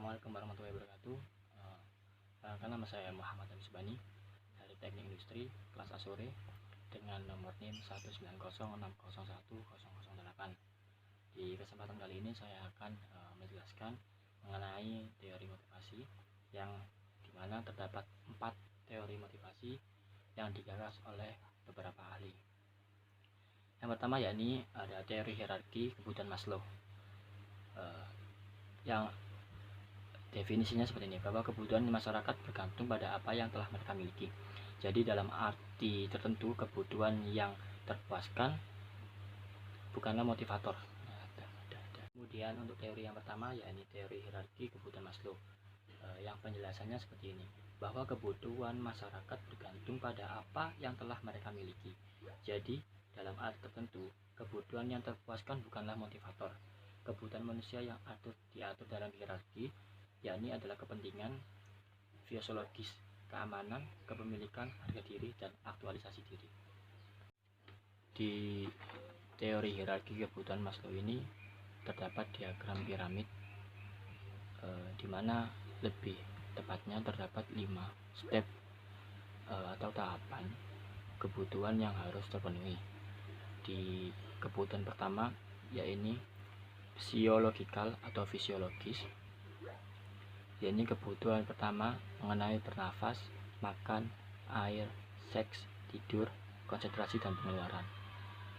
Assalamualaikum warahmatullahi wabarakatuh. Perkenalkan, nama saya Muhammad Subani dari Teknik Industri kelas A sore dengan nomor NIM 190601008. Di kesempatan kali ini saya akan menjelaskan mengenai teori motivasi, yang dimana terdapat 4 teori motivasi yang digagas oleh beberapa ahli. Yang pertama yakni ada teori hierarki kebutuhan Maslow, yang definisinya seperti ini, bahwa kebutuhan masyarakat bergantung pada apa yang telah mereka miliki. Jadi dalam arti tertentu, kebutuhan yang terpuaskan bukanlah motivator. Kemudian untuk teori yang pertama yakni teori hierarki kebutuhan Maslow, yang penjelasannya seperti ini, bahwa kebutuhan masyarakat bergantung pada apa yang telah mereka miliki. Jadi dalam arti tertentu, kebutuhan yang terpuaskan bukanlah motivator. Kebutuhan manusia yang diatur dalam hierarki yakni adalah kepentingan fisiologis, keamanan, kepemilikan, harga diri, dan aktualisasi diri. Di teori hierarki kebutuhan Maslow ini terdapat diagram piramid, di mana lebih tepatnya terdapat 5 step atau tahapan kebutuhan yang harus terpenuhi. Di kebutuhan pertama yaitu psikologikal atau fisiologis, yakni kebutuhan pertama mengenai bernafas, makan, air, seks, tidur, konsentrasi, dan pengeluaran.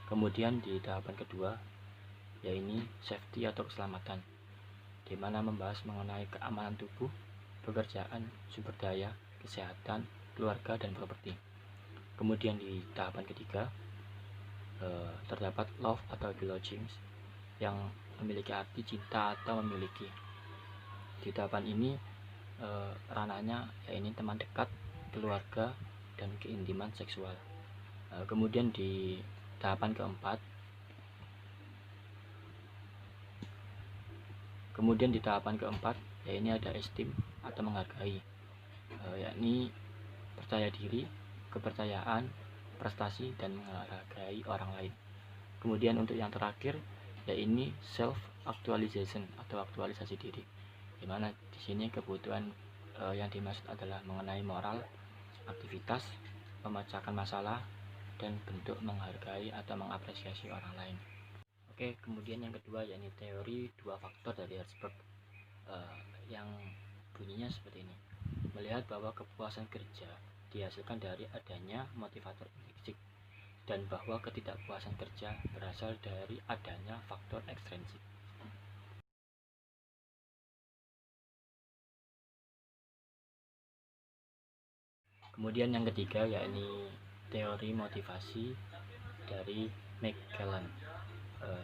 Kemudian di tahapan kedua yaitu safety atau keselamatan, di mana membahas mengenai keamanan tubuh, pekerjaan, sumber daya, kesehatan, keluarga, dan properti. Kemudian di tahapan ketiga terdapat love atau belonging, yang memiliki arti cinta atau memiliki. Di tahapan ini ranahnya yaitu teman dekat, keluarga, dan keintiman seksual. Kemudian di tahapan keempat yaitu ada esteem atau menghargai, yakni percaya diri, kepercayaan, prestasi, dan menghargai orang lain. Kemudian untuk yang terakhir yaitu self actualization atau aktualisasi diri, dimana di sini kebutuhan yang dimaksud adalah mengenai moral, aktivitas, memecahkan masalah, dan bentuk menghargai atau mengapresiasi orang lain. Oke, kemudian yang kedua yakni teori 2 faktor dari Herzberg, yang bunyinya seperti ini, melihat bahwa kepuasan kerja dihasilkan dari adanya motivator intrinsik, dan bahwa ketidakpuasan kerja berasal dari adanya faktor ekstrinsik. Kemudian yang ketiga yakni teori motivasi dari McClellan,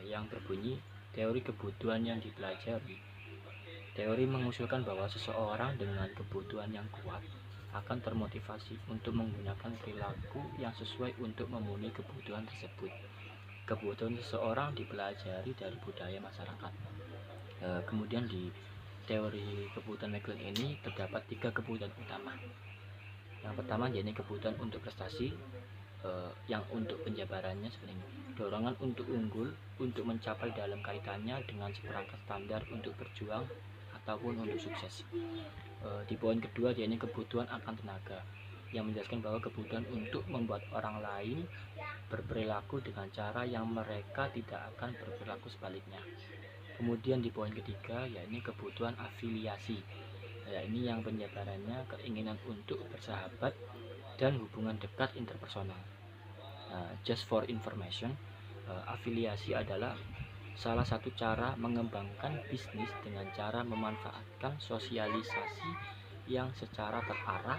yang berbunyi, teori kebutuhan yang dipelajari. Teori mengusulkan bahwa seseorang dengan kebutuhan yang kuat akan termotivasi untuk menggunakan perilaku yang sesuai untuk memenuhi kebutuhan tersebut. Kebutuhan seseorang dipelajari dari budaya masyarakat. Kemudian di teori kebutuhan McClellan ini terdapat 3 kebutuhan utama. Yang pertama yaitu kebutuhan untuk prestasi, yang untuk penjabarannya seperti ini, dorongan untuk unggul, untuk mencapai dalam kaitannya dengan seperangkat standar untuk berjuang ataupun untuk sukses. Di poin kedua yaitu kebutuhan akan tenaga, yang menjelaskan bahwa kebutuhan untuk membuat orang lain berperilaku dengan cara yang mereka tidak akan berperilaku sebaliknya. Kemudian di poin ketiga yaitu kebutuhan afiliasi, ini yang penjabarannya keinginan untuk bersahabat dan hubungan dekat interpersonal. Just for information, afiliasi adalah salah satu cara mengembangkan bisnis dengan cara memanfaatkan sosialisasi yang secara terarah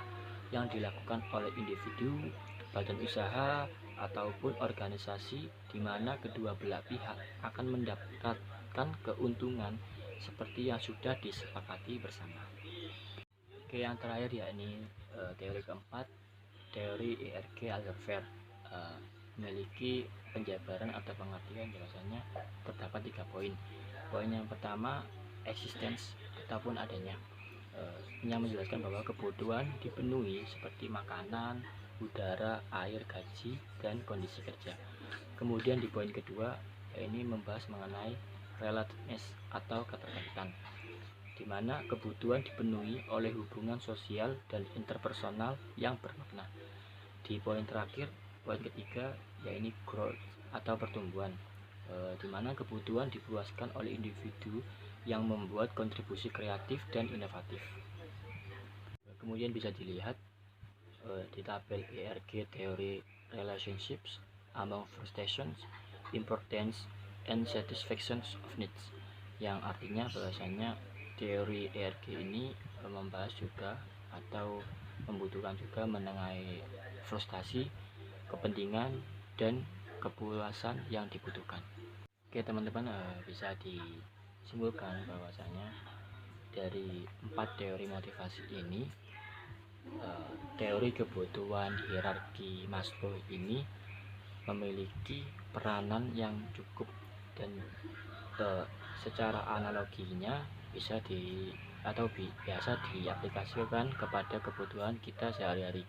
yang dilakukan oleh individu, badan usaha, ataupun organisasi, di mana kedua belah pihak akan mendapatkan keuntungan seperti yang sudah disepakati bersama. Oke, yang terakhir yakni teori keempat, teori ERG Alderfer, memiliki penjabaran atau pengertian bahwasanya terdapat 3 poin. Poin yang pertama, existence ataupun adanya, yang menjelaskan bahwa kebutuhan dipenuhi seperti makanan, udara, air, gaji, dan kondisi kerja. Kemudian di poin kedua ini membahas mengenai relatedness atau keterkaitan, di mana kebutuhan dipenuhi oleh hubungan sosial dan interpersonal yang bermakna. Di poin terakhir, poin ketiga, yaitu growth atau pertumbuhan, di mana kebutuhan dipuaskan oleh individu yang membuat kontribusi kreatif dan inovatif. Kemudian bisa dilihat di tabel ERG, teori relationships among frustrations, importance, and satisfactions of needs, yang artinya bahwasanya teori ERG ini membahas juga atau membutuhkan juga mengenai frustasi, kepentingan, dan kepuasan yang dibutuhkan. Oke teman-teman, bisa disimpulkan bahwasanya dari 4 teori motivasi ini, teori kebutuhan hierarki Maslow ini memiliki peranan yang cukup, dan secara analoginya bisa biasa diaplikasikan kepada kebutuhan kita sehari-hari.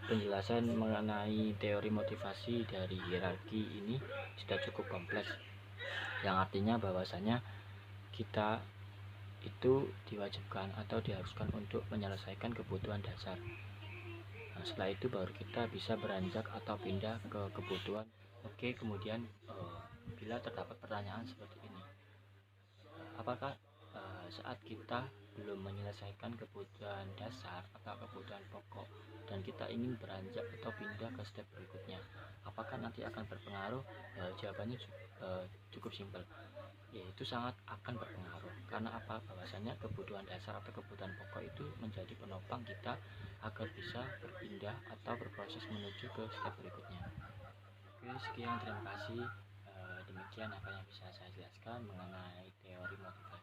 Penjelasan mengenai teori motivasi dari hierarki ini sudah cukup kompleks, yang artinya bahwasanya kita itu diwajibkan atau diharuskan untuk menyelesaikan kebutuhan dasar. Nah, setelah itu baru kita bisa beranjak atau pindah ke kebutuhan. Oke, kemudian bila terdapat pertanyaan seperti ini, apakah saat kita belum menyelesaikan kebutuhan dasar atau kebutuhan pokok dan kita ingin beranjak atau pindah ke step berikutnya, apakah nanti akan berpengaruh? Jawabannya cukup simpel, yaitu sangat akan berpengaruh. Karena apa? Bahwasanya kebutuhan dasar atau kebutuhan pokok itu menjadi penopang kita agar bisa berpindah atau berproses menuju ke step berikutnya. Oke, sekian, terima kasih. Demikian apa yang bisa saya jelaskan mengenai teori motivasi.